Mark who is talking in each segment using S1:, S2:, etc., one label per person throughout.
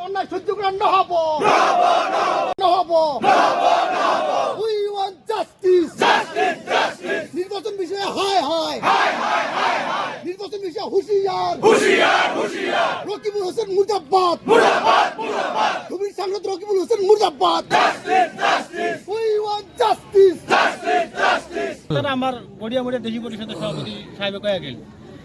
S1: অন্যায় সহ্য করে নহব। We want justice. নির্বাচন বিষয়ে হায় হায়, নির্বাচন বিষয়ে হুঁশিয়ার। রকিবুল হোসেন মুর্দাবাদ, তুমি সাংসদ Rakibul Hussain মুর্দাবাদ। We want justice.
S2: আমার গড়িয়া দেশি পরিষদের সভাপতি সাহেব কয়া গেল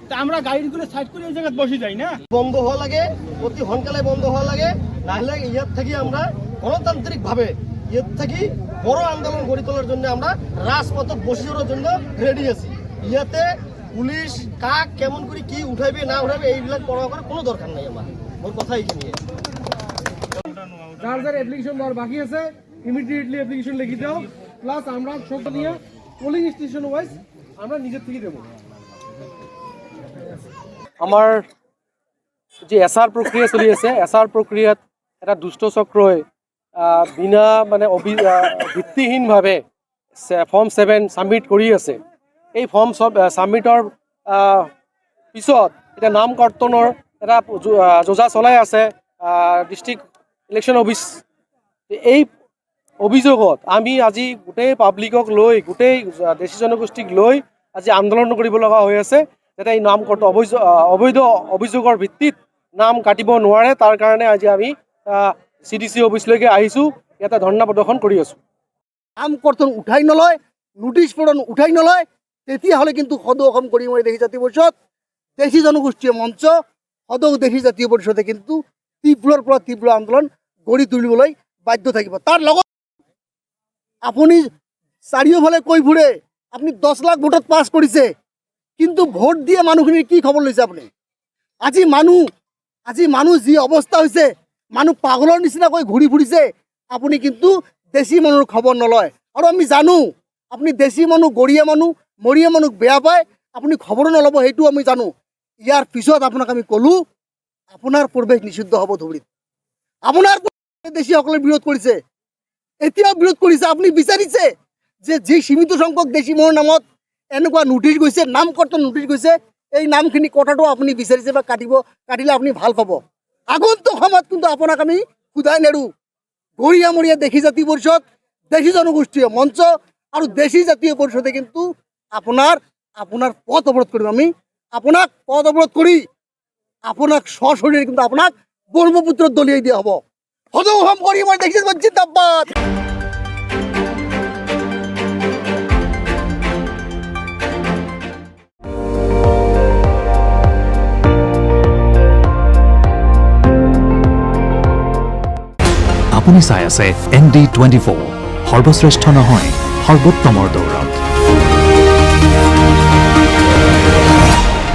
S2: তা আমরা গাড়িগুলো সাইড করে এই জায়গায় বসে যাই না।
S3: বন্ধ হওয়া লাগে, অতি সোনকালে বন্ধ হওয়া লাগে, নাহলে ইয়ার থেকে আমরা গণতান্ত্রিক ভাবে ইয়ার থেকে বড় আন্দোলন গড়ি তোলার জন্য আমরা রাজপথে বসে যাওয়ার জন্য রেডি আছি। ইয়াতে পুলিশ কাক কেমন করে কি উঠাইবে না উঠাইবে এইবিলাক পড়া করার কোনো দরকার নাই। আমার ওর কথা এইখানে
S4: যার যার অ্যাপ্লিকেশন দেওয়ার বাকি আছে ইমিডিয়েটলি অ্যাপ্লিকেশন লিখে দাও, প্লাস আমরা সব নিয়ে পোলিং স্টেশন ওয়াইজ আমরা নিজের থেকে দেবো।
S5: আমাৰ যে এছআৰ প্ৰক্ৰিয়া চলি আছে, এছআৰ প্ৰক্ৰিয়াত এটা দুষ্ট চক্ৰই বিনা মানে ভিত্তিহীনভাৱে ফৰ্ম 7 ছাবমিট কৰি আছে। এই ফৰ্ম ছাবমিটৰ পিছত এতিয়া নাম কৰ্তনৰ এটা যোজা চলাই আছে ডিষ্ট্ৰিক্ট ইলেকশ্যন অফিচ। এই অভিযোগত আমি আজি গোটেই পাব্লিকক লৈ, গোটেই দেশী জনগোষ্ঠীক লৈ আজি আন্দোলন কৰিব লগা হৈ আছে, যাতে এই নাম অবৈধ অভিযোগৰ ভিত্তিত নাম কাটিব নোৱাৰে। তাৰ কাৰণে আজি আমি CDC অফিচলৈকে আহিছোঁ, ইয়াতে ধৰ্ণা প্ৰদৰ্শন কৰি আছোঁ।
S1: নাম কৰ্তন উঠাই নলয়, নোটিছ প্ৰদান উঠাই নলয়, তেতিয়াহ'লে কিন্তু সদৌ অসম গৰিমাৰী দেশী জাতীয় পৰিষদ, দেশী জনগোষ্ঠীয় মঞ্চ, সদৌ দেশী জাতীয় পৰিষদে কিন্তু তীব্ৰৰ পৰা তীব্ৰ আন্দোলন গঢ়ি তুলিবলৈ বাধ্য থাকিব। তাৰ লগত আপুনি চাৰিওফালে কৈ ফুৰে আপুনি 10 লাখ ভোটত পাছ কৰিছে, কিন্তু ভোট দিয়ে মানুহখিনিৰ কি খবৰ লৈছে আপুনি? আজি মানুহ যি অৱস্থা হৈছে, মানুহ পাগলৰ নিচিনাকৈ ঘূৰি ফুৰিছে, আপুনি কিন্তু দেশী মানুহৰ খবৰ নলয়। আৰু আমি জানো আপুনি দেশী মানুহ, গৰীয়া মানুহ, মৰীয়া মানুহক বেয়া পায়, আপুনি খবৰো নল'ব, সেইটো আমি জানো। ইয়াৰ পিছত আপোনাক আমি ক'লোঁ আপোনাৰ পৰিৱেশ নিষিদ্ধ হ'ব ধুবুৰীত। আপোনাৰ দেশীসকলে বিৰোধ কৰিছে, এতিয়াও বিৰোধ কৰিছে। আপুনি বিচাৰিছে যে যি সীমিত সংখ্যক দেশী মানুহৰ নামত এনেকুৱা নোটিছ গৈছে, নাম কৰ্তন নোটিছ গৈছে, এই নামখিনি কটাটো আপুনি বিচাৰিছে বা কাটিলে আপুনি ভাল পাব। আগন্তুক সময়ত কিন্তু আপোনাক আমি সোধাই নেৰোঁ। গৰীয়া মৰীয়া দেশী জাতীয় পৰিষদ, দেশী জনগোষ্ঠীয় মঞ্চ আৰু দেশী জাতীয় পৰিষদে কিন্তু আপোনাৰ পথ অৱৰোধ কৰিম। আমি আপোনাক পথ অৱৰোধ কৰি আপোনাক সশৰীৰে কিন্তু আপোনাক ব্ৰহ্মপুত্ৰত দলিয়াই দিয়া হ'ব। সদৌ অসম গৰীয়া মৰীয়া দেশী জিন্দাবাদ।
S6: আপুনি চাই আছে ND24, সৰ্বশ্ৰেষ্ঠ নহয় সৰ্বোত্তমৰ দৌৰ।